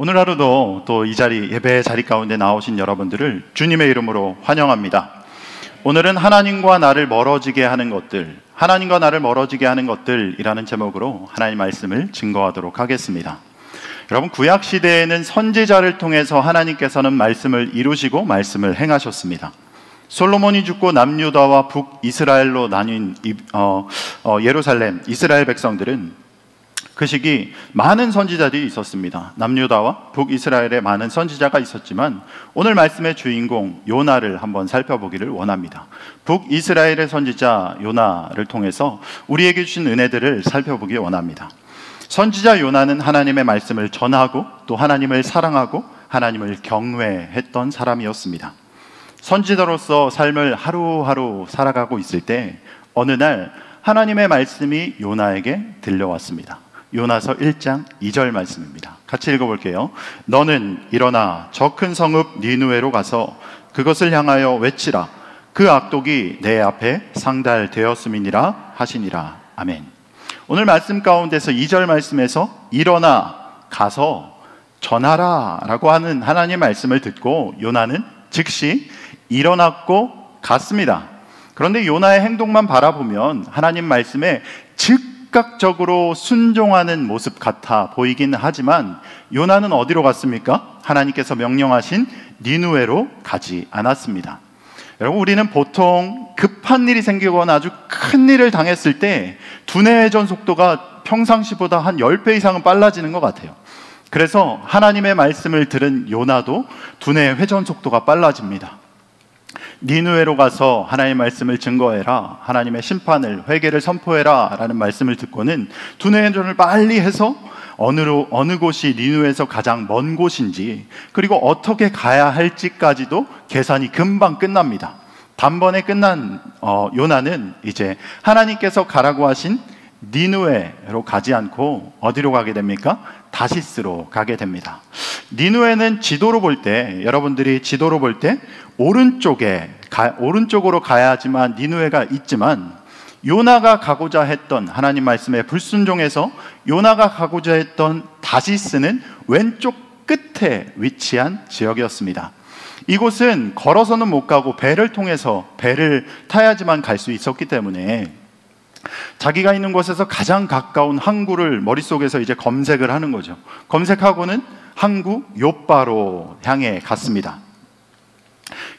오늘 하루도 또 이 자리, 예배의 자리 가운데 나오신 여러분들을 주님의 이름으로 환영합니다. 오늘은 하나님과 나를 멀어지게 하는 것들, 하나님과 나를 멀어지게 하는 것들이라는 제목으로 하나님 말씀을 증거하도록 하겠습니다. 여러분, 구약 시대에는 선지자를 통해서 하나님께서는 말씀을 이루시고 말씀을 행하셨습니다. 솔로몬이 죽고 남유다와 북이스라엘로 나뉜 예루살렘, 이스라엘 백성들은 그 시기 많은 선지자들이 있었습니다. 남유다와 북이스라엘에 많은 선지자가 있었지만 오늘 말씀의 주인공 요나를 한번 살펴보기를 원합니다. 북이스라엘의 선지자 요나를 통해서 우리에게 주신 은혜들을 살펴보기 원합니다. 선지자 요나는 하나님의 말씀을 전하고 또 하나님을 사랑하고 하나님을 경외했던 사람이었습니다. 선지자로서 삶을 하루하루 살아가고 있을 때 어느 날 하나님의 말씀이 요나에게 들려왔습니다. 요나서 1장 2절 말씀입니다. 같이 읽어볼게요. 너는 일어나 저 큰 성읍 니느웨로 가서 그것을 향하여 외치라. 그 악독이 내 앞에 상달되었음이니라 하시니라. 아멘. 오늘 말씀 가운데서 2절 말씀에서 일어나 가서 전하라 라고 하는 하나님의 말씀을 듣고 요나는 즉시 일어났고 갔습니다. 그런데 요나의 행동만 바라보면 하나님 말씀에 즉각적으로 순종하는 모습 같아 보이긴 하지만 요나는 어디로 갔습니까? 하나님께서 명령하신 니느웨로 가지 않았습니다. 여러분, 우리는 보통 급한 일이 생기거나 아주 큰 일을 당했을 때 두뇌 회전 속도가 평상시보다 한 10배 이상은 빨라지는 것 같아요. 그래서 하나님의 말씀을 들은 요나도 두뇌 회전 속도가 빨라집니다. 니느웨로 가서 하나님의 말씀을 증거해라, 하나님의 심판을, 회개를 선포해라 라는 말씀을 듣고는 두뇌 회전을 빨리 해서 어느 곳이 니느웨에서 가장 먼 곳인지 그리고 어떻게 가야 할지까지도 계산이 금방 끝납니다. 단번에 끝난 요나는 이제 하나님께서 가라고 하신 니느웨로 가지 않고 어디로 가게 됩니까? 다시스로 가게 됩니다. 니느웨는 지도로 볼 때, 여러분들이 지도로 볼 때 오른쪽으로 가야지만 니느웨가 있지만 요나가 가고자 했던 하나님 말씀에 불순종해서 요나가 가고자 했던 다시스는 왼쪽 끝에 위치한 지역이었습니다. 이곳은 걸어서는 못 가고 배를 통해서 배를 타야지만 갈 수 있었기 때문에 자기가 있는 곳에서 가장 가까운 항구를 머릿속에서 이제 검색을 하는 거죠. 검색하고는 항구 요빠로 향해 갔습니다.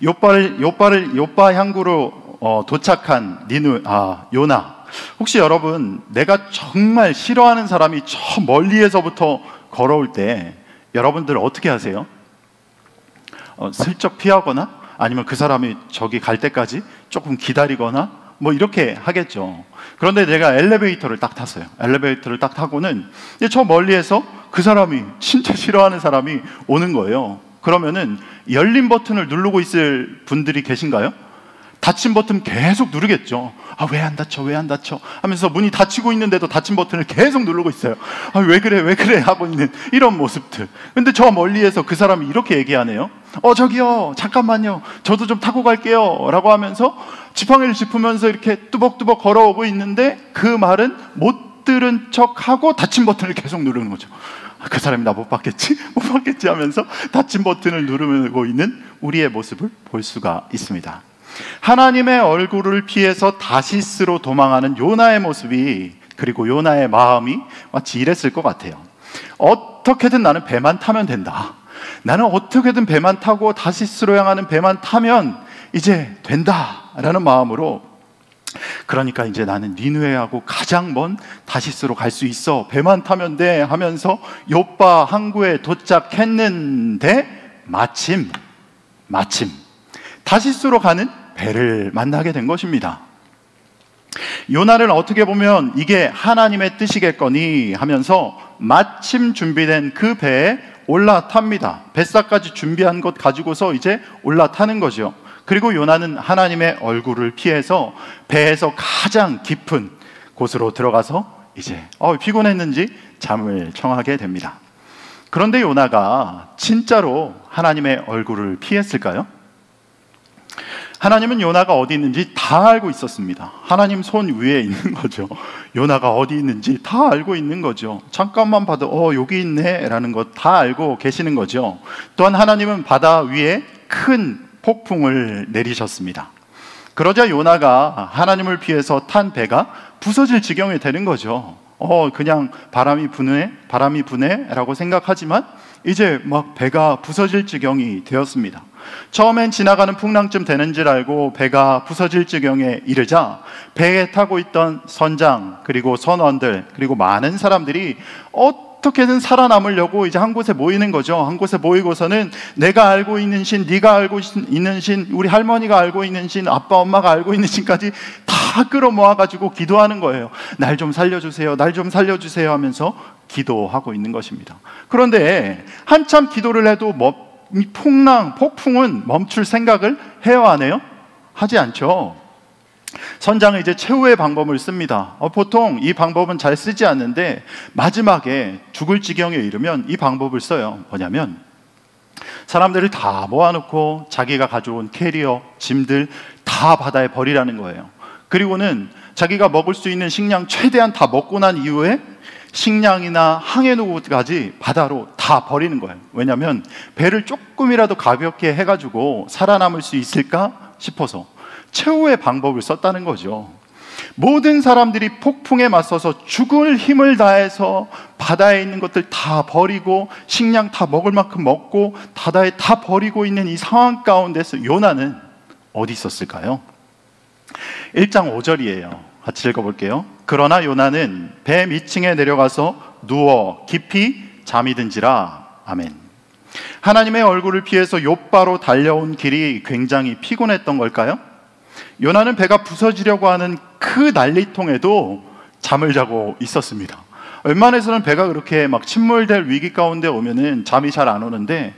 요빠 항구로 도착한 요나. 혹시 여러분, 내가 정말 싫어하는 사람이 저 멀리에서부터 걸어올 때 여러분들 어떻게 하세요? 슬쩍 피하거나 아니면 그 사람이 저기 갈 때까지 조금 기다리거나 뭐 이렇게 하겠죠. 그런데 내가 엘리베이터를 딱 탔어요. 엘리베이터를 딱 타고는 저 멀리에서 그 사람이, 진짜 싫어하는 사람이 오는 거예요. 그러면은 열린 버튼을 누르고 있을 분들이 계신가요? 닫힌 버튼 계속 누르겠죠. 왜 안 닫혀, 왜 안 닫혀 하면서 문이 닫히고 있는데도 닫힌 버튼을 계속 누르고 있어요. 왜 그래 하고 있는 이런 모습들. 근데 저 멀리에서 그 사람이 이렇게 얘기하네요. 저기요, 잠깐만요, 저도 좀 타고 갈게요 라고 하면서 지팡이를 짚으면서 이렇게 뚜벅뚜벅 걸어오고 있는데 그 말은 못 들은 척하고 닫힌 버튼을 계속 누르는 거죠. 그 사람이 나 못 받겠지 하면서 닫힌 버튼을 누르고 있는 우리의 모습을 볼 수가 있습니다. 하나님의 얼굴을 피해서 다시스로 도망하는 요나의 모습이, 그리고 요나의 마음이 마치 이랬을 것 같아요. 어떻게든 나는 배만 타면 된다. 나는 어떻게든 배만 타고 다시스로 향하는 배만 타면 이제 된다라는 마음으로, 그러니까 이제 나는 니느웨하고 가장 먼 다시스로 갈 수 있어, 배만 타면 돼 하면서 요빠 항구에 도착했는데 마침 다시스로 가는 배를 만나게 된 것입니다. 요나는 어떻게 보면 이게 하나님의 뜻이겠거니 하면서 마침 준비된 그 배에 올라탑니다. 뱃사까지 준비한 것 가지고서 이제 올라타는 거죠. 그리고 요나는 하나님의 얼굴을 피해서 배에서 가장 깊은 곳으로 들어가서 이제 피곤했는지 잠을 청하게 됩니다. 그런데 요나가 진짜로 하나님의 얼굴을 피했을까요? 하나님은 요나가 어디 있는지 다 알고 있었습니다. 하나님 손 위에 있는 거죠. 요나가 어디 있는지 다 알고 있는 거죠. 잠깐만 봐도 여기 있네 라는 거 다 알고 계시는 거죠. 또한 하나님은 바다 위에 큰 폭풍을 내리셨습니다. 그러자 요나가 하나님을 피해서 탄 배가 부서질 지경이 되는 거죠. 그냥 바람이 부네 라고 생각하지만 이제 막 배가 부서질 지경이 되었습니다. 처음엔 지나가는 풍랑쯤 되는 줄 알고 배가 부서질 지경에 이르자 배에 타고 있던 선장 그리고 선원들 그리고 많은 사람들이 어떻게든 살아남으려고 이제 한 곳에 모이는 거죠. 한 곳에 모이고서는 내가 알고 있는 신, 네가 알고 있는 신, 우리 할머니가 알고 있는 신, 아빠 엄마가 알고 있는 신까지 다 끌어모아가지고 기도하는 거예요. 날 좀 살려주세요, 날 좀 살려주세요 하면서 기도하고 있는 것입니다. 그런데 한참 기도를 해도 이 폭풍은 멈출 생각을 해요, 안 해요? 하지 않죠. 선장은 이제 최후의 방법을 씁니다. 보통 이 방법은 잘 쓰지 않는데 마지막에 죽을 지경에 이르면 이 방법을 써요. 뭐냐면 사람들을 다 모아놓고 자기가 가져온 캐리어, 짐들 다 바다에 버리라는 거예요. 그리고는 자기가 먹을 수 있는 식량 최대한 다 먹고 난 이후에 식량이나 항해노구까지 바다로 다 버리는 거예요. 왜냐하면 배를 조금이라도 가볍게 해가지고 살아남을 수 있을까 싶어서 최후의 방법을 썼다는 거죠. 모든 사람들이 폭풍에 맞서서 죽을 힘을 다해서 바다에 있는 것들 다 버리고 식량 다 먹을 만큼 먹고 바다에 다 버리고 있는 이 상황 가운데서 요나는 어디 있었을까요? 1장 5절이에요. 같이 읽어볼게요. 그러나 요나는 배 밑층에 내려가서 누워 깊이 잠이 든지라. 아멘. 하나님의 얼굴을 피해서 욥바로 달려온 길이 굉장히 피곤했던 걸까요? 요나는 배가 부서지려고 하는 그 난리통에도 잠을 자고 있었습니다. 웬만해서는 배가 그렇게 막 침몰될 위기 가운데 오면은 잠이 잘 안 오는데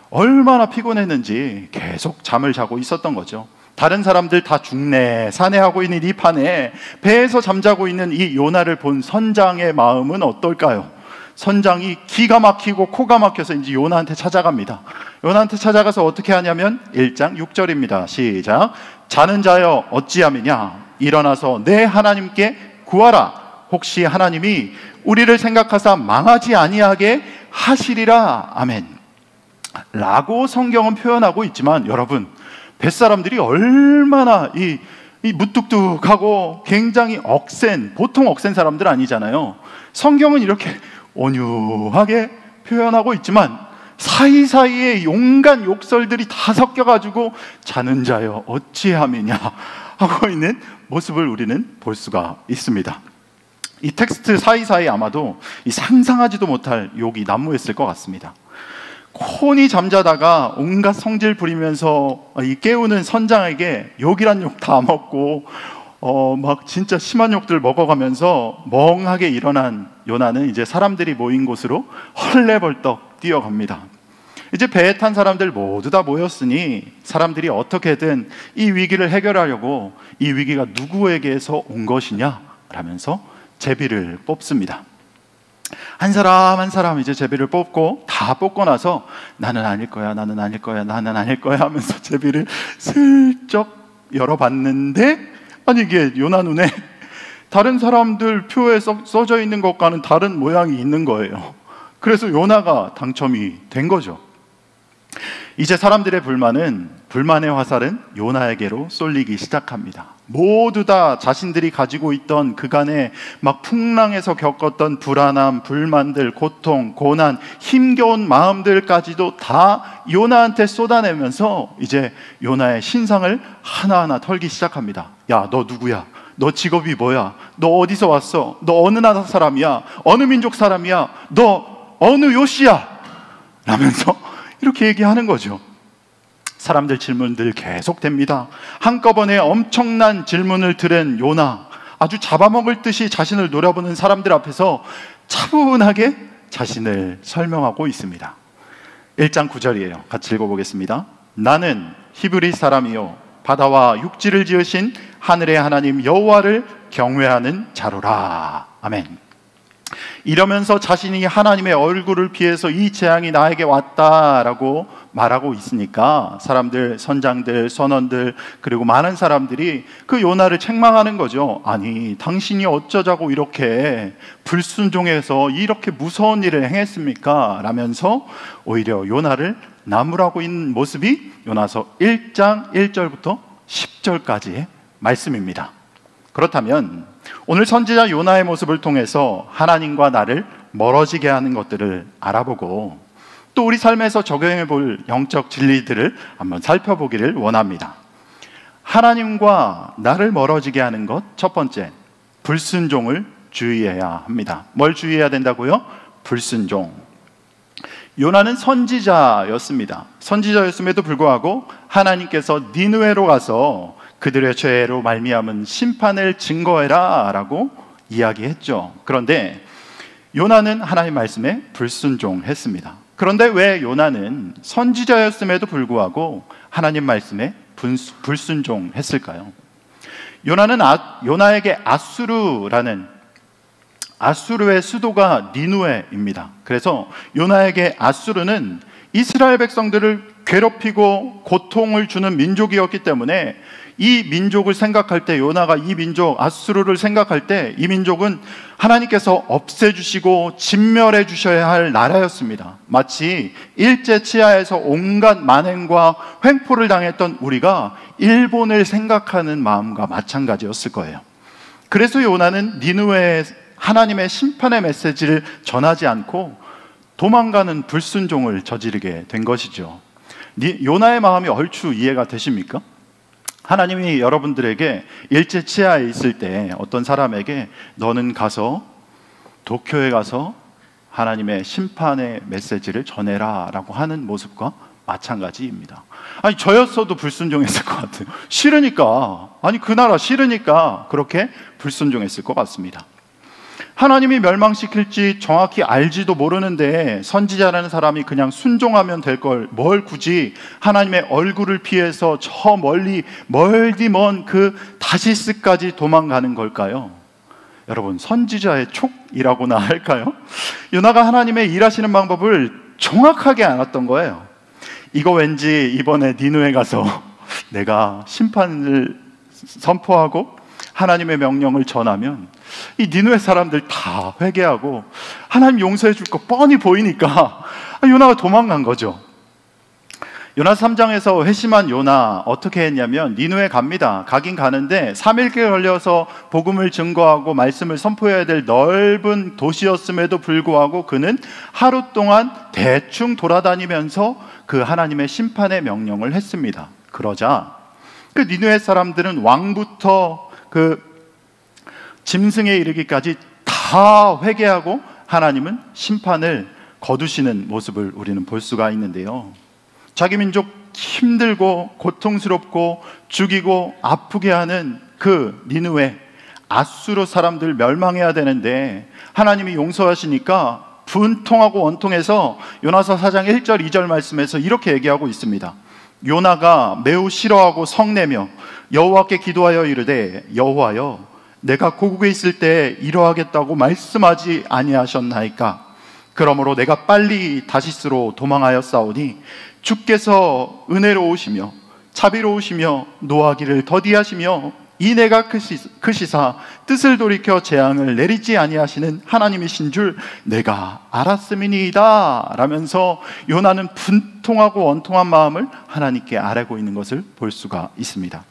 얼마나 피곤했는지 계속 잠을 자고 있었던 거죠. 다른 사람들 다 죽네 산해하고 있는 이 판에 배에서 잠자고 있는 이 요나를 본 선장의 마음은 어떨까요? 선장이 기가 막히고 코가 막혀서 이제 요나한테 찾아갑니다. 요나한테 찾아가서 어떻게 하냐면 1장 6절입니다. 시작. 자는 자여 어찌함이냐? 일어나서 내 하나님께 구하라. 혹시 하나님이 우리를 생각하사 망하지 아니하게 하시리라. 아멘. 라고 성경은 표현하고 있지만 여러분, 뱃사람들이 얼마나 이 무뚝뚝하고 굉장히 보통 억센 사람들 아니잖아요. 성경은 이렇게 온유하게 표현하고 있지만 사이사이에 온갖 욕설들이 다 섞여가지고 자는 자여 어찌함이냐 하고 있는 모습을 우리는 볼 수가 있습니다. 이 텍스트 사이사이 아마도 상상하지도 못할 욕이 난무했을 것 같습니다. 콘히 잠자다가 온갖 성질 부리면서 이 깨우는 선장에게 욕이란 욕 다 먹고 막 진짜 심한 욕들 먹어가면서 멍하게 일어난 요나는 이제 사람들이 모인 곳으로 헐레벌떡 뛰어갑니다. 이제 배에 탄 사람들 모두 다 모였으니 사람들이 어떻게든 이 위기를 해결하려고 이 위기가 누구에게서 온 것이냐 라면서 제비를 뽑습니다. 한 사람 한 사람 이제 제비를 뽑고 다 뽑고 나서 나는 아닐 거야, 나는 아닐 거야, 나는 아닐 거야 하면서 제비를 슬쩍 열어봤는데 아니 이게 요나 눈에 다른 사람들 표에 써져 있는 것과는 다른 모양이 있는 거예요. 그래서 요나가 당첨이 된 거죠. 이제 사람들의 불만의 화살은 요나에게로 쏠리기 시작합니다. 모두 다 자신들이 가지고 있던 그간의 막 풍랑에서 겪었던 불안함, 불만들, 고통, 고난, 힘겨운 마음들까지도 다 요나한테 쏟아내면서 이제 요나의 신상을 하나하나 털기 시작합니다. 야, 너 누구야? 너 직업이 뭐야? 너 어디서 왔어? 너 어느 나라 사람이야? 어느 민족 사람이야? 너 어느 요시야? 라면서 이렇게 얘기하는 거죠. 사람들 질문들 계속됩니다. 한꺼번에 엄청난 질문을 들은 요나, 아주 잡아먹을 듯이 자신을 노려보는 사람들 앞에서 차분하게 자신을 설명하고 있습니다. 1장 9절이에요. 같이 읽어보겠습니다. 나는 히브리 사람이요 바다와 육지를 지으신 하늘의 하나님 여호와를 경외하는 자로라. 아멘. 이러면서 자신이 하나님의 얼굴을 피해서 이 재앙이 나에게 왔다라고 말하고 있으니까 사람들, 선장들, 선원들, 그리고 많은 사람들이 그 요나를 책망하는 거죠. 아니, 당신이 어쩌자고 이렇게 불순종해서 이렇게 무서운 일을 행했습니까? 라면서 오히려 요나를 나무라고 있는 모습이 요나서 1장 1절부터 10절까지의 말씀입니다. 그렇다면 오늘 선지자 요나의 모습을 통해서 하나님과 나를 멀어지게 하는 것들을 알아보고 또 우리 삶에서 적용해 볼 영적 진리들을 한번 살펴보기를 원합니다. 하나님과 나를 멀어지게 하는 것, 첫 번째, 불순종을 주의해야 합니다. 뭘 주의해야 된다고요? 불순종. 요나는 선지자였습니다. 선지자였음에도 불구하고 하나님께서 니느웨로 가서 그들의 죄로 말미암은 심판을 증거해라 라고 이야기했죠. 그런데 요나는 하나님 말씀에 불순종했습니다. 그런데 왜 요나는 선지자였음에도 불구하고 하나님 말씀에 불순종했을까요? 요나는 요나에게 아수르의 수도가 니느웨입니다. 그래서 요나에게 아수르는 이스라엘 백성들을 괴롭히고 고통을 주는 민족이었기 때문에 이 민족을 생각할 때, 요나가 이 민족 아수르를 생각할 때 이 민족은 하나님께서 없애주시고 진멸해 주셔야 할 나라였습니다. 마치 일제치하에서 온갖 만행과 횡포를 당했던 우리가 일본을 생각하는 마음과 마찬가지였을 거예요. 그래서 요나는 니느웨에 하나님의 심판의 메시지를 전하지 않고 도망가는 불순종을 저지르게 된 것이죠. 요나의 마음이 얼추 이해가 되십니까? 하나님이 여러분들에게 일제치하에 있을 때 어떤 사람에게 너는 가서 도쿄에 가서 하나님의 심판의 메시지를 전해라 라고 하는 모습과 마찬가지입니다. 아니, 저였어도 불순종했을 것 같아요. 싫으니까, 아니 그 나라 싫으니까 그렇게 불순종했을 것 같습니다. 하나님이 멸망시킬지 정확히 알지도 모르는데 선지자라는 사람이 그냥 순종하면 될 걸 뭘 굳이 하나님의 얼굴을 피해서 저 멀리 먼 그 다시스까지 도망가는 걸까요? 여러분, 선지자의 촉이라고나 할까요? 요나가 하나님의 일하시는 방법을 정확하게 알았던 거예요. 이거 왠지 이번에 니느웨 가서 내가 심판을 선포하고 하나님의 명령을 전하면 이 니느웨 사람들 다 회개하고 하나님 용서해 줄 거 뻔히 보이니까 요나가 도망간 거죠. 요나 3장에서 회심한 요나 어떻게 했냐면 니느웨 갑니다. 가긴 가는데 3일께 걸려서 복음을 증거하고 말씀을 선포해야 될 넓은 도시였음에도 불구하고 그는 하루 동안 대충 돌아다니면서 그 하나님의 심판의 명령을 했습니다. 그러자 그 니느웨 사람들은 왕부터 그 짐승에 이르기까지 다 회개하고 하나님은 심판을 거두시는 모습을 우리는 볼 수가 있는데요. 자기 민족 힘들고 고통스럽고 죽이고 아프게 하는 그 니느웨, 아수르 사람들 멸망해야 되는데 하나님이 용서하시니까 분통하고 원통해서 요나서 4장 1절 2절 말씀에서 이렇게 얘기하고 있습니다. 요나가 매우 싫어하고 성내며 여호와께 기도하여 이르되 여호와여 내가 고국에 있을 때 이러하겠다고 말씀하지 아니하셨나이까? 그러므로 내가 빨리 다시스로 도망하였사오니 주께서 은혜로우시며 자비로우시며 노하기를 더디하시며 이 내가 크시사 뜻을 돌이켜 재앙을 내리지 아니하시는 하나님이신 줄 내가 알았음이니이다 라면서 요나는 분통하고 원통한 마음을 하나님께 아뢰고 있는 것을 볼 수가 있습니다.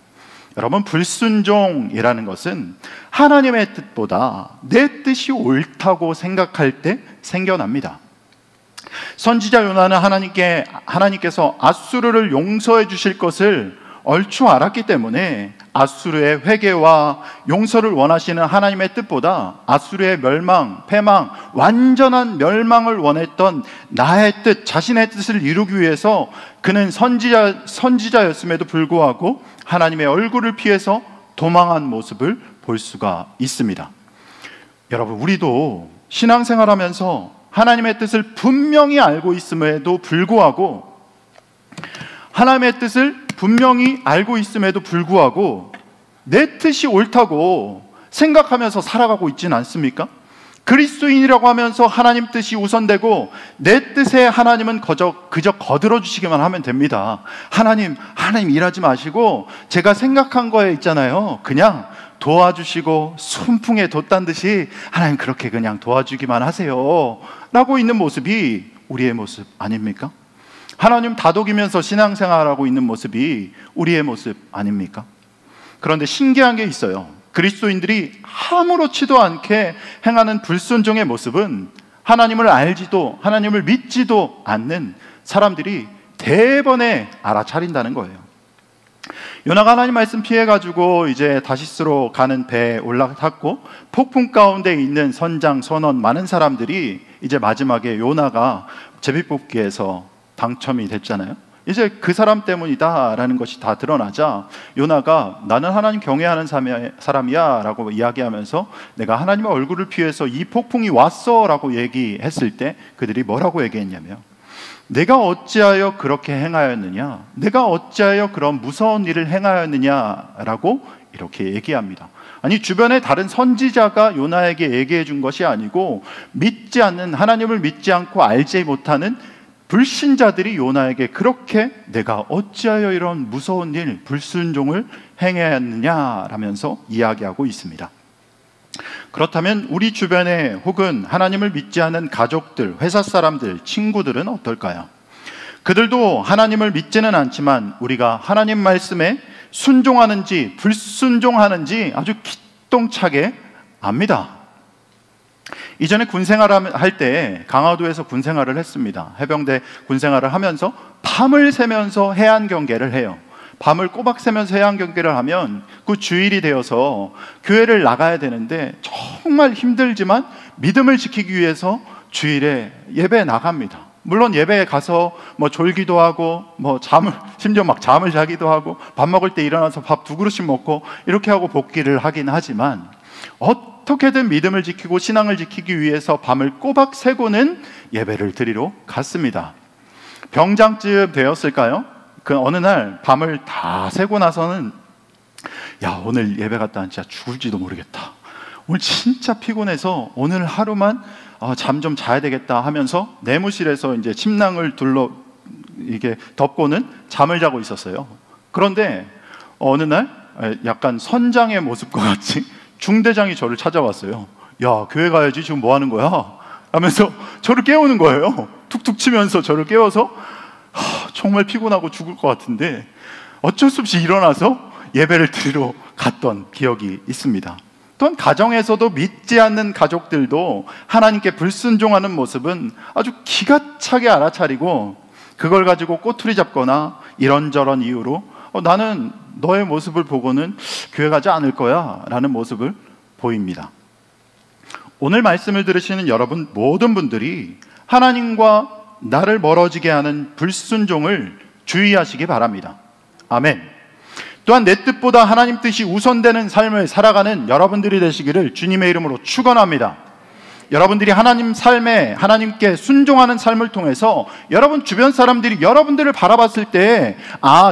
여러분, 불순종이라는 것은 하나님의 뜻보다 내 뜻이 옳다고 생각할 때 생겨납니다. 선지자 요나는 하나님께서 아수르를 용서해 주실 것을 얼추 알았기 때문에 아수르의 회개와 용서를 원하시는 하나님의 뜻보다 아수르의 멸망, 패망, 완전한 멸망을 원했던 나의 뜻, 자신의 뜻을 이루기 위해서 그는 선지자였음에도 불구하고 하나님의 얼굴을 피해서 도망한 모습을 볼 수가 있습니다. 여러분, 우리도 신앙생활하면서 하나님의 뜻을 분명히 알고 있음에도 불구하고 내 뜻이 옳다고 생각하면서 살아가고 있지는 않습니까? 그리스도인이라고 하면서 하나님 뜻이 우선되고 내 뜻에 하나님은 그저 거들어 주시기만 하면 됩니다. 하나님 일하지 마시고 제가 생각한 거에 있잖아요, 그냥 도와주시고 순풍에 돛단 듯이 하나님 그렇게 그냥 도와주기만 하세요 라고 있는 모습이 우리의 모습 아닙니까? 하나님 다독이면서 신앙생활하고 있는 모습이 우리의 모습 아닙니까? 그런데 신기한 게 있어요. 그리스도인들이 아무렇지도 않게 행하는 불순종의 모습은 하나님을 알지도 하나님을 믿지도 않는 사람들이 대번에 알아차린다는 거예요. 요나가 하나님 말씀 피해가지고 이제 다시스로 가는 배에 올라탔고 폭풍 가운데 있는 선장, 선원 많은 사람들이 이제 마지막에 요나가 제비뽑기에서 당첨이 됐잖아요. 이제 그 사람 때문이다라는 것이 다 드러나자 요나가 나는 하나님 경외하는 사람이야 라고 이야기하면서 내가 하나님의 얼굴을 피해서 이 폭풍이 왔어 라고 얘기했을 때 그들이 뭐라고 얘기했냐면 내가 어찌하여 그렇게 행하였느냐, 내가 어찌하여 그런 무서운 일을 행하였느냐라고 이렇게 얘기합니다. 아니, 주변에 다른 선지자가 요나에게 얘기해 준 것이 아니고 믿지 않는, 하나님을 믿지 않고 알지 못하는 불신자들이 요나에게 그렇게 내가 어찌하여 이런 무서운 일, 불순종을 행하였느냐라면서 이야기하고 있습니다. 그렇다면 우리 주변에 혹은 하나님을 믿지 않은 가족들, 회사 사람들, 친구들은 어떨까요? 그들도 하나님을 믿지는 않지만 우리가 하나님 말씀에 순종하는지 불순종하는지 아주 기똥차게 압니다. 이전에 군생활을 할 때 강화도에서 군생활을 했습니다. 해병대 군생활을 하면서 밤을 새면서 해안 경계를 해요. 밤을 꼬박 새면서 해안 경계를 하면 그 주일이 되어서 교회를 나가야 되는데 정말 힘들지만 믿음을 지키기 위해서 주일에 예배에 나갑니다. 물론 예배에 가서 뭐 졸기도 하고 심지어 막 잠을 자기도 하고 밥 먹을 때 일어나서 밥 2그릇씩 먹고 이렇게 하고 복귀를 하긴 하지만 어떻게든 믿음을 지키고 신앙을 지키기 위해서 밤을 꼬박 새고는 예배를 드리러 갔습니다. 병장쯤 되었을까요? 그 어느 날 밤을 다 새고 나서는 야, 오늘 예배 갔다 진짜 죽을지도 모르겠다. 오늘 진짜 피곤해서 오늘 하루만 잠 좀 자야 되겠다 하면서 내무실에서 이제 침낭을 둘러 이게 덮고는 잠을 자고 있었어요. 그런데 어느 날 약간 선장의 모습과 같이 중대장이 저를 찾아왔어요. 야, 교회 가야지, 지금 뭐 하는 거야? 하면서 저를 깨우는 거예요. 툭툭 치면서 저를 깨워서 정말 피곤하고 죽을 것 같은데 어쩔 수 없이 일어나서 예배를 드리러 갔던 기억이 있습니다. 또한 가정에서도 믿지 않는 가족들도 하나님께 불순종하는 모습은 아주 기가 차게 알아차리고 그걸 가지고 꼬투리 잡거나 이런저런 이유로 나는 너의 모습을 보고는 교회 가지 않을 거야 라는 모습을 보입니다. 오늘 말씀을 들으시는 여러분 모든 분들이 하나님과 나를 멀어지게 하는 불순종을 주의하시기 바랍니다. 아멘. 또한 내 뜻보다 하나님 뜻이 우선되는 삶을 살아가는 여러분들이 되시기를 주님의 이름으로 축원합니다. 여러분들이 하나님 삶에 하나님께 순종하는 삶을 통해서 여러분 주변 사람들이 여러분들을 바라봤을 때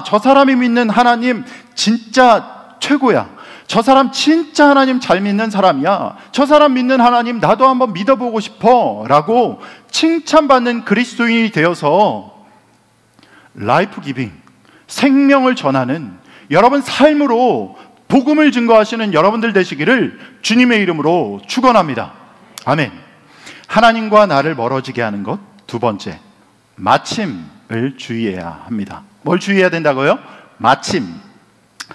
저 사람이 믿는 하나님 진짜 최고야, 저 사람 진짜 하나님 잘 믿는 사람이야, 저 사람 믿는 하나님 나도 한번 믿어보고 싶어 라고 칭찬받는 그리스도인이 되어서 라이프 기빙, 생명을 전하는 여러분 삶으로 복음을 증거하시는 여러분들 되시기를 주님의 이름으로 축원합니다. 아멘. 하나님과 나를 멀어지게 하는 것 두 번째, 마침을 주의해야 합니다. 뭘 주의해야 된다고요? 마침.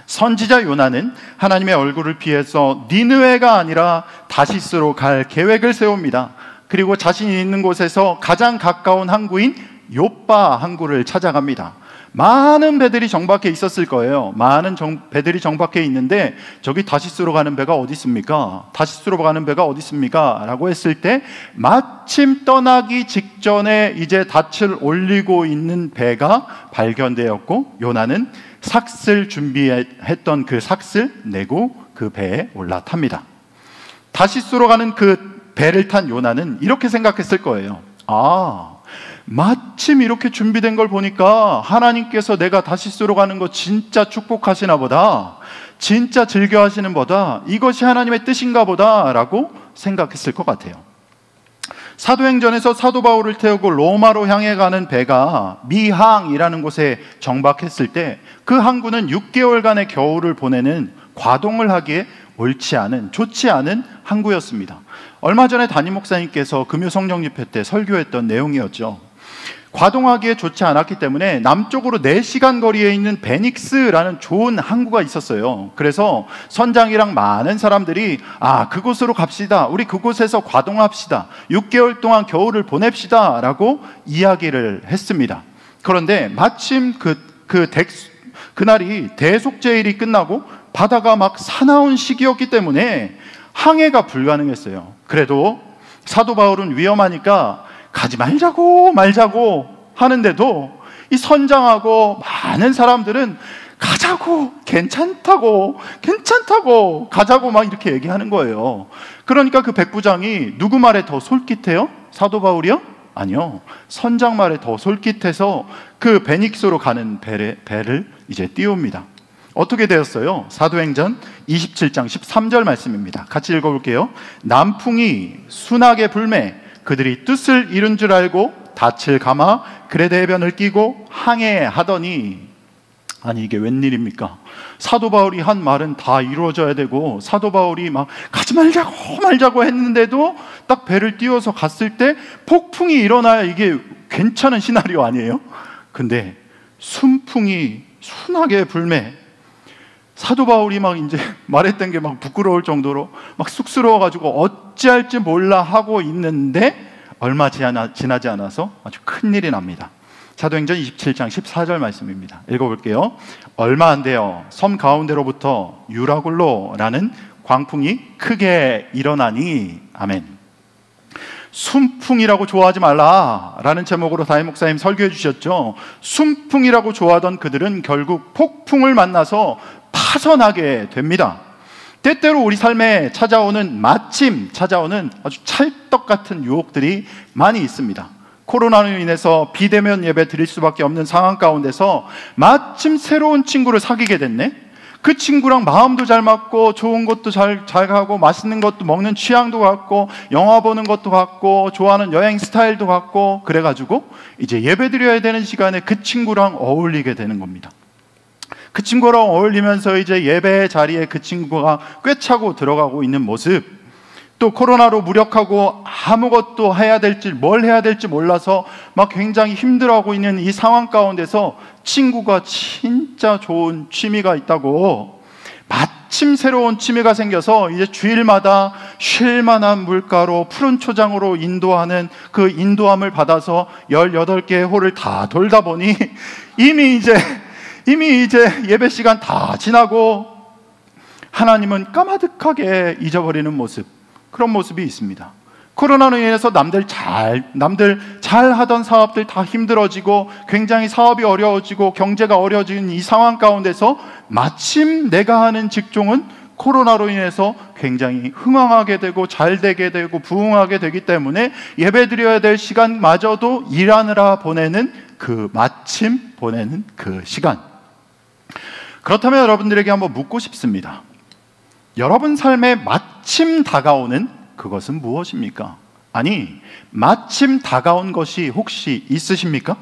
선지자 요나는 하나님의 얼굴을 피해서 니느웨가 아니라 다시스로 갈 계획을 세웁니다. 그리고 자신이 있는 곳에서 가장 가까운 항구인 욥바 항구를 찾아갑니다. 많은 배들이 정박해 있었을 거예요. 많은 배들이 정박해 있는데 저기 다시스로 가는 배가 어디 있습니까? 다시스로 가는 배가 어디 있습니까? 라고 했을 때 마침 떠나기 직전에 이제 닻을 올리고 있는 배가 발견되었고 요나는 삭슬 준비했던 그 삭슬 내고 그 배에 올라탑니다. 다시스로 가는 그 배를 탄 요나는 이렇게 생각했을 거예요. 마침 이렇게 준비된 걸 보니까 하나님께서 내가 다시스로 가는 거 진짜 축복하시나 보다, 진짜 즐겨 하시는 보다, 이것이 하나님의 뜻인가 보다 라고 생각했을 것 같아요. 사도행전에서 사도 바울을 태우고 로마로 향해 가는 배가 미항이라는 곳에 정박했을 때 그 항구는 6개월간의 겨울을 보내는 과동을 하기에 옳지 않은, 좋지 않은 항구였습니다. 얼마 전에 담임 목사님께서 금요 성령 집회 때 설교했던 내용이었죠. 과동하기에 좋지 않았기 때문에 남쪽으로 4시간 거리에 있는 베닉스라는 좋은 항구가 있었어요. 그래서 선장이랑 많은 사람들이 그곳으로 갑시다, 우리 그곳에서 과동합시다, 6개월 동안 겨울을 보냅시다 라고 이야기를 했습니다. 그런데 마침 그날이 대속제일이 끝나고 바다가 막 사나운 시기였기 때문에 항해가 불가능했어요. 그래도 사도 바울은 위험하니까 가지 말자고 하는데도 이 선장하고 많은 사람들은 가자고, 괜찮다고 가자고 막 이렇게 얘기하는 거예요. 그러니까 그 백부장이 누구 말에 더 솔깃해요? 사도 바울이요? 아니요, 선장 말에 더 솔깃해서 그 베닉스로 가는 배를 이제 띄웁니다. 어떻게 되었어요? 사도행전 27장 13절 말씀입니다. 같이 읽어볼게요. 남풍이 순하게 불매 그들이 뜻을 이룬 줄 알고 닻을 감아 그레데 해변을 끼고 항해하더니, 아니 이게 웬일입니까? 사도 바울이 한 말은 다 이루어져야 되고 사도 바울이 막 가지 말자고 했는데도 딱 배를 띄워서 갔을 때 폭풍이 일어나야 이게 괜찮은 시나리오 아니에요? 근데 순풍이 순하게 불매, 사도 바울이 막 이제 말했던 게 막 부끄러울 정도로 막 쑥스러워가지고 어찌할지 몰라 하고 있는데 얼마 지나지 않아서 아주 큰일이 납니다. 사도행전 27장 14절 말씀입니다. 읽어볼게요. 얼마 안 돼요. 섬 가운데로부터 유라굴로라는 광풍이 크게 일어나니, 아멘. 순풍이라고 좋아하지 말라라는 제목으로 담임 목사님 설교해 주셨죠. 순풍이라고 좋아하던 그들은 결국 폭풍을 만나서 파선하게 됩니다. 때때로 우리 삶에 마침 찾아오는 아주 찰떡 같은 유혹들이 많이 있습니다. 코로나로 인해서 비대면 예배 드릴 수밖에 없는 상황 가운데서 마침 새로운 친구를 사귀게 됐네. 그 친구랑 마음도 잘 맞고 좋은 것도 잘 가고 맛있는 것도 먹는 취향도 같고 영화 보는 것도 같고 좋아하는 여행 스타일도 같고, 그래가지고 이제 예배 드려야 되는 시간에 그 친구랑 어울리게 되는 겁니다. 그 친구랑 어울리면서 이제 예배 자리에 그 친구가 꿰차고 들어가고 있는 모습, 또 코로나로 무력하고 아무것도 뭘 해야 될지 몰라서 막 굉장히 힘들어하고 있는 이 상황 가운데서 친구가 진짜 좋은 취미가 있다고, 마침 새로운 취미가 생겨서 이제 주일마다 쉴만한 물가로 푸른 초장으로 인도하는 그 인도함을 받아서 18개의 홀을 다 돌다 보니 이미 이제 예배 시간 다 지나고 하나님은 까마득하게 잊어버리는 모습, 그런 모습이 있습니다. 코로나로 인해서 남들 잘 하던 사업들 다 힘들어지고 굉장히 사업이 어려워지고 경제가 어려워진 이 상황 가운데서 마침 내가 하는 직종은 코로나로 인해서 굉장히 흥황하게 되고 잘 되게 되고 부흥하게 되기 때문에 예배드려야 될 시간마저도 일하느라 보내는 그 시간. 그렇다면 여러분들에게 한번 묻고 싶습니다. 여러분 삶에 마침 다가오는 그것은 무엇입니까? 아니, 마침 다가온 것이 혹시 있으십니까?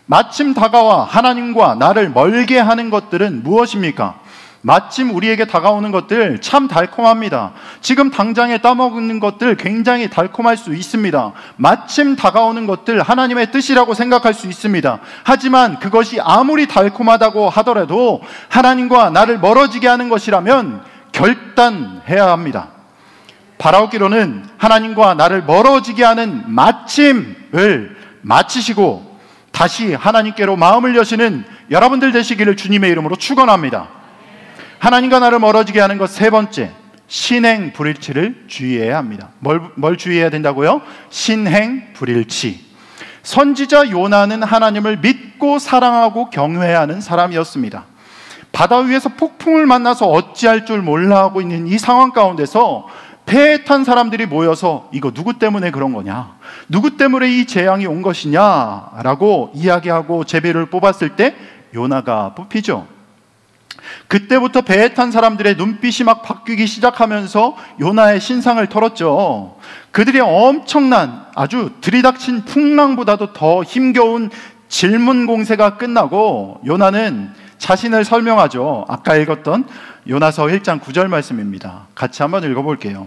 마침 다가와 하나님과 나를 멀게 하는 것들은 무엇입니까? 마침 우리에게 다가오는 것들 참 달콤합니다. 지금 당장에 따먹는 것들 굉장히 달콤할 수 있습니다. 마침 다가오는 것들 하나님의 뜻이라고 생각할 수 있습니다. 하지만 그것이 아무리 달콤하다고 하더라도 하나님과 나를 멀어지게 하는 것이라면 결단해야 합니다. 바라옵기로는 하나님과 나를 멀어지게 하는 마침을 마치시고 다시 하나님께로 마음을 여시는 여러분들 되시기를 주님의 이름으로 축원합니다. 하나님과 나를 멀어지게 하는 것 세 번째, 신행 불일치를 주의해야 합니다. 뭘 주의해야 된다고요? 신행 불일치. 선지자 요나는 하나님을 믿고 사랑하고 경외하는 사람이었습니다. 바다 위에서 폭풍을 만나서 어찌할 줄 몰라 하고 있는 이 상황 가운데서 배에 탄 사람들이 모여서 이거 누구 때문에 그런 거냐, 누구 때문에 이 재앙이 온 것이냐 라고 이야기하고 제비를 뽑았을 때 요나가 뽑히죠. 그때부터 배에 탄 사람들의 눈빛이 막 바뀌기 시작하면서 요나의 신상을 털었죠. 그들이 엄청난 아주 들이닥친 풍랑보다도 더 힘겨운 질문 공세가 끝나고 요나는 자신을 설명하죠. 아까 읽었던 요나서 1장 9절 말씀입니다. 같이 한번 읽어볼게요.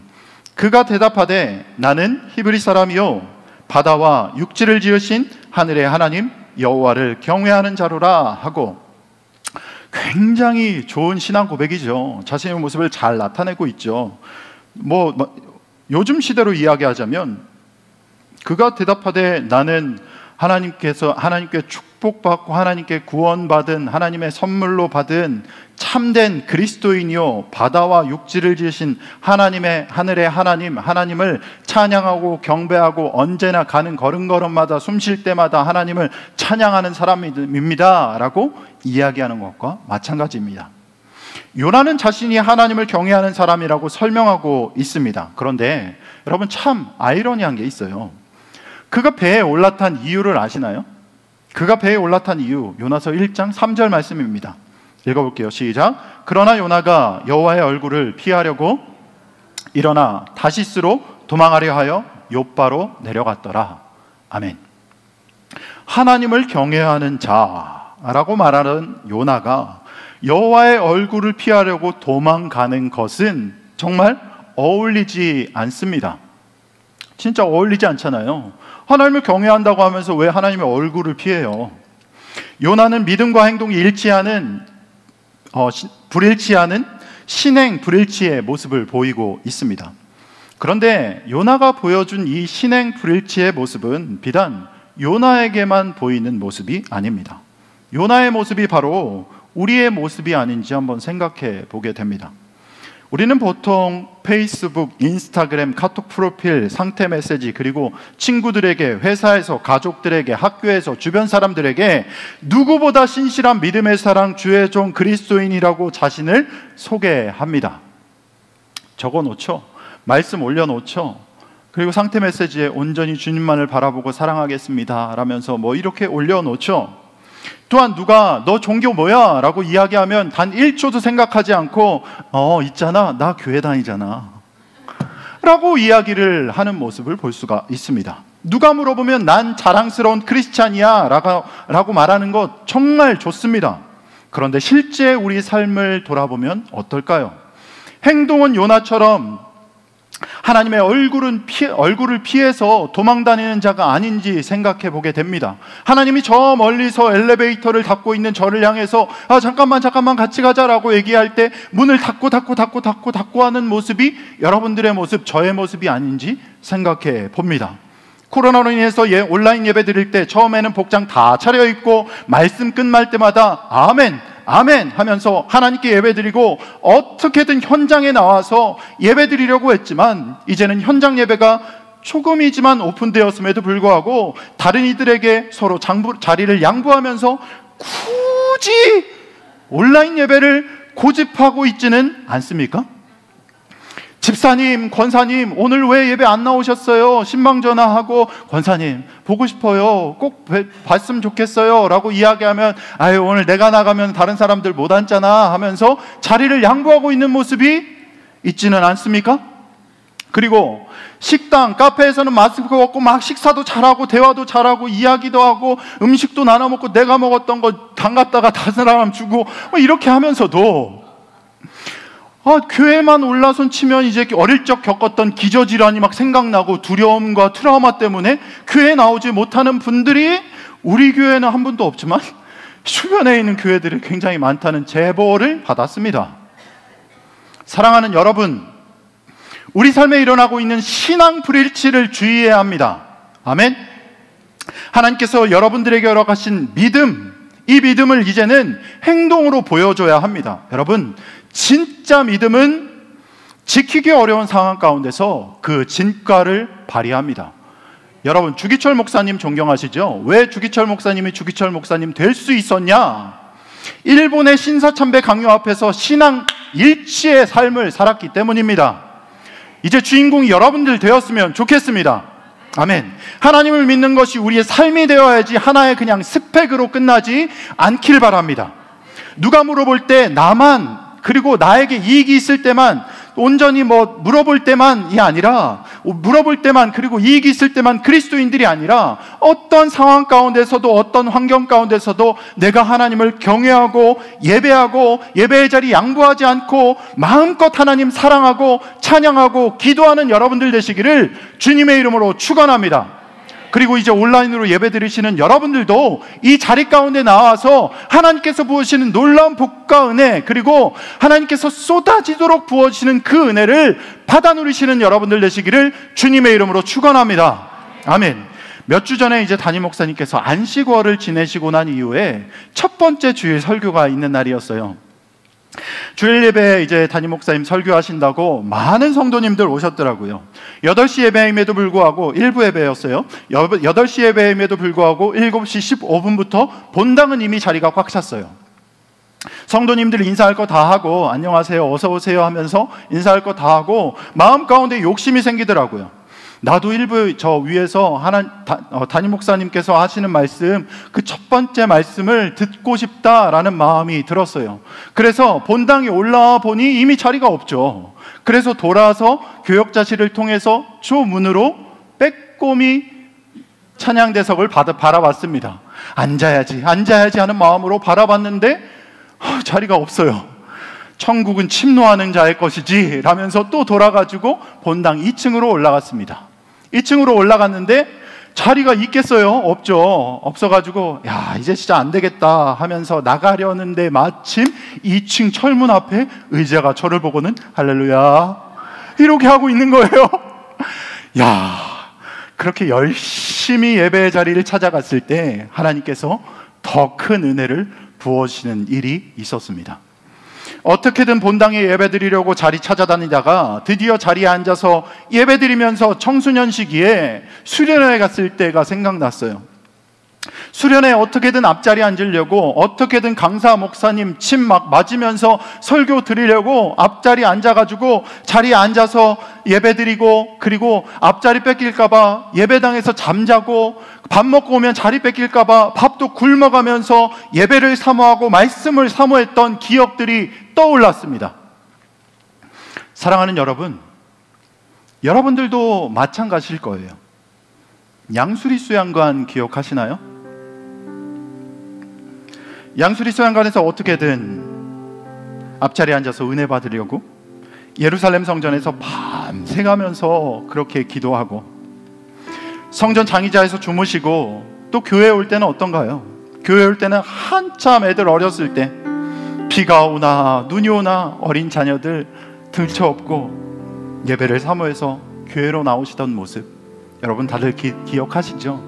그가 대답하되 나는 히브리 사람이요 바다와 육지를 지으신 하늘의 하나님 여호와를 경외하는 자로라 하고, 굉장히 좋은 신앙 고백이죠. 자신의 모습을 잘 나타내고 있죠. 요즘 시대로 이야기하자면 그가 대답하되 나는 하나님께 축복받고 하나님께 구원받은, 하나님의 선물로 받은 참된 그리스도인이요 바다와 육지를 지으신 하나님의 하늘의 하나님을 찬양하고 경배하고 언제나 가는 걸음걸음마다 숨 쉴 때마다 하나님을 찬양하는 사람입니다 라고 이야기하는 것과 마찬가지입니다. 요나는 자신이 하나님을 경외하는 사람이라고 설명하고 있습니다. 그런데 여러분, 참 아이러니한 게 있어요. 그가 배에 올라탄 이유를 아시나요? 그가 배에 올라탄 이유, 요나서 1장 3절 말씀입니다. 읽어볼게요. 시작. 그러나 요나가 여호와의 얼굴을 피하려고 일어나 다시스로 도망하려 하여 욥바로 내려갔더라. 아멘. 하나님을 경외하는 자라고 말하는 요나가 여호와의 얼굴을 피하려고 도망가는 것은 정말 어울리지 않습니다. 진짜 어울리지 않잖아요. 하나님을 경외한다고 하면서 왜 하나님의 얼굴을 피해요? 요나는 믿음과 행동이 불일치하는 신행 불일치의 모습을 보이고 있습니다. 그런데 요나가 보여준 이 신행 불일치의 모습은 비단 요나에게만 보이는 모습이 아닙니다. 요나의 모습이 바로 우리의 모습이 아닌지 한번 생각해 보게 됩니다. 우리는 보통 페이스북, 인스타그램, 카톡 프로필, 상태 메시지, 그리고 친구들에게, 회사에서, 가족들에게, 학교에서, 주변 사람들에게 누구보다 신실한 믿음의 사랑, 주의 종 그리스도인이라고 자신을 소개합니다. 적어놓죠. 말씀 올려놓죠. 그리고 상태 메시지에 온전히 주님만을 바라보고 사랑하겠습니다 라면서 이렇게 올려놓죠. 또한 누가 너 종교 뭐야? 라고 이야기하면 단 1초도 생각하지 않고 있잖아, 나 교회 다니잖아 라고 이야기를 하는 모습을 볼 수가 있습니다. 누가 물어보면 난 자랑스러운 크리스찬이야 라고 말하는 것 정말 좋습니다. 그런데 실제 우리 삶을 돌아보면 어떨까요? 행동은 요나처럼 하나님의 얼굴을 피해서 도망다니는 자가 아닌지 생각해 보게 됩니다. 하나님이 저 멀리서 엘리베이터를 닫고 있는 저를 향해서 잠깐만 같이 가자라고 얘기할 때 문을 닫고 하는 모습이 여러분들의 모습, 저의 모습이 아닌지 생각해 봅니다. 코로나로 인해서 온라인 예배 드릴 때 처음에는 복장 다 차려입고 말씀 끝날 때마다 아멘 아멘 하면서 하나님께 예배드리고 어떻게든 현장에 나와서 예배드리려고 했지만, 이제는 현장 예배가 조금이지만 오픈되었음에도 불구하고 다른 이들에게 서로 자리를 양보하면서 굳이 온라인 예배를 고집하고 있지는 않습니까? 집사님, 권사님, 오늘 왜 예배 안 나오셨어요? 신방 전화하고 권사님 보고 싶어요, 꼭 봤으면 좋겠어요 라고 이야기하면 오늘 내가 나가면 다른 사람들 못 앉잖아 하면서 자리를 양보하고 있는 모습이 있지는 않습니까? 그리고 식당, 카페에서는 마스크 벗고 막 식사도 잘하고 대화도 잘하고 이야기도 하고 음식도 나눠 먹고 내가 먹었던 거 담갔다가 다른 사람 주고 이렇게 하면서도 교회만 올라선 치면 이제 어릴 적 겪었던 기저질환이 막 생각나고 두려움과 트라우마 때문에 교회에 나오지 못하는 분들이 우리 교회는 한 분도 없지만 주변에 있는 교회들이 굉장히 많다는 제보를 받았습니다. 사랑하는 여러분, 우리 삶에 일어나고 있는 신앙 불일치를 주의해야 합니다. 아멘. 하나님께서 여러분들에게 허락하신 믿음, 이 믿음을 이제는 행동으로 보여줘야 합니다. 여러분, 진짜 믿음은 지키기 어려운 상황 가운데서 그 진가를 발휘합니다. 여러분, 주기철 목사님 존경하시죠? 왜 주기철 목사님이 주기철 목사님 될 수 있었냐? 일본의 신사참배 강요 앞에서 신앙 일치의 삶을 살았기 때문입니다. 이제 주인공이 여러분들 되었으면 좋겠습니다. 아멘. 하나님을 믿는 것이 우리의 삶이 되어야지 하나의 그냥 스펙으로 끝나지 않길 바랍니다. 누가 물어볼 때 나만, 그리고 나에게 이익이 있을 때만, 온전히 물어볼 때만이 아니라, 물어볼 때만, 그리고 이익이 있을 때만 그리스도인들이 아니라 어떤 상황 가운데서도, 어떤 환경 가운데서도 내가 하나님을 경외하고 예배하고 예배의 자리 양보하지 않고 마음껏 하나님 사랑하고 찬양하고 기도하는 여러분들 되시기를 주님의 이름으로 축원합니다. 그리고 이제 온라인으로 예배 드리시는 여러분들도 이 자리 가운데 나와서 하나님께서 부으시는 놀라운 복과 은혜, 그리고 하나님께서 쏟아지도록 부어주시는 그 은혜를 받아 누리시는 여러분들 되시기를 주님의 이름으로 축원합니다. 아멘. 몇 주 전에 이제 담임 목사님께서 안식월을 지내시고 난 이후에 첫 번째 주일 설교가 있는 날이었어요. 주일 예배에 이제 담임 목사님 설교하신다고 많은 성도님들 오셨더라고요. 8시 예배임에도 불구하고, 일부 예배였어요. 8시 예배임에도 불구하고 7시 15분부터 본당은 이미 자리가 꽉 찼어요. 성도님들 인사할 거 다 하고 안녕하세요, 어서 오세요 하면서 인사할 거 다 하고 마음 가운데 욕심이 생기더라고요. 나도 일부 저 위에서 담임 목사님께서 하시는 말씀, 그 첫 번째 말씀을 듣고 싶다라는 마음이 들었어요. 그래서 본당에 올라와 보니 이미 자리가 없죠. 그래서 돌아서 교역자실을 통해서 조문으로 빼꼼히 찬양대석을 바라봤습니다. 앉아야지 하는 마음으로 바라봤는데 자리가 없어요. 천국은 침노하는 자의 것이지 라면서 또 돌아가지고 본당 2층으로 올라갔습니다. 2층으로 올라갔는데 자리가 있겠어요? 없죠. 없어가지고 이제 진짜 안 되겠다 하면서 나가려는데 마침 2층 철문 앞에 의자가 저를 보고는 할렐루야 이렇게 하고 있는 거예요. 그렇게 열심히 예배의 자리를 찾아갔을 때 하나님께서 더 큰 은혜를 부어주시는 일이 있었습니다. 어떻게든 본당에 예배드리려고 자리 찾아다니다가 드디어 자리에 앉아서 예배드리면서 청소년 시기에 수련회 갔을 때가 생각났어요. 수련회 어떻게든 앞자리에 앉으려고, 어떻게든 강사 목사님 침 막 맞으면서 설교 드리려고 앞자리에 앉아가지고 자리에 앉아서 예배드리고, 그리고 앞자리 뺏길까봐 예배당에서 잠자고, 밥 먹고 오면 자리 뺏길까봐 밥도 굶어가면서 예배를 사모하고 말씀을 사모했던 기억들이 떠올랐습니다. 사랑하는 여러분, 여러분들도 마찬가지일 거예요. 양수리 수양관 기억하시나요? 양수리 수양관에서 어떻게든 앞자리에 앉아서 은혜 받으려고 예루살렘 성전에서 밤새 가면서 그렇게 기도하고, 성전 장의자에서 주무시고, 또 교회에 올 때는 어떤가요? 교회에 올 때는 한참 애들 어렸을 때 비가 오나 눈이 오나 어린 자녀들 들쳐업고 예배를 사모해서 교회로 나오시던 모습, 여러분 다들 기억하시죠?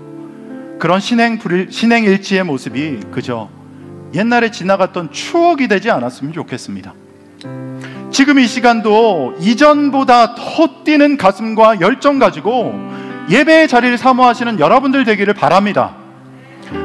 그런 신행일치의 모습이 그저 옛날에 지나갔던 추억이 되지 않았으면 좋겠습니다. 지금 이 시간도 이전보다 더 뛰는 가슴과 열정 가지고 예배의 자리를 사모하시는 여러분들 되기를 바랍니다.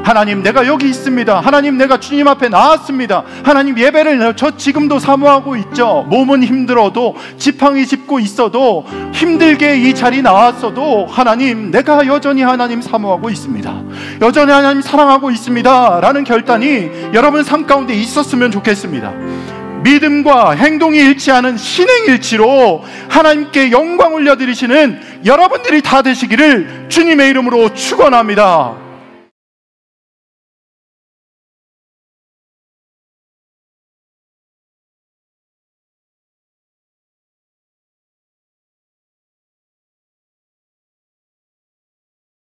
하나님, 내가 여기 있습니다. 하나님, 내가 주님 앞에 나왔습니다. 하나님, 예배를 저 지금도 사모하고 있죠. 몸은 힘들어도, 지팡이 짚고 있어도, 힘들게 이 자리 나왔어도 하나님, 내가 여전히 하나님 사모하고 있습니다. 여전히 하나님 사랑하고 있습니다 라는 결단이 여러분 삶 가운데 있었으면 좋겠습니다. 믿음과 행동이 일치하는 신행일치로 하나님께 영광 올려드리시는 여러분들이 다 되시기를 주님의 이름으로 축원합니다.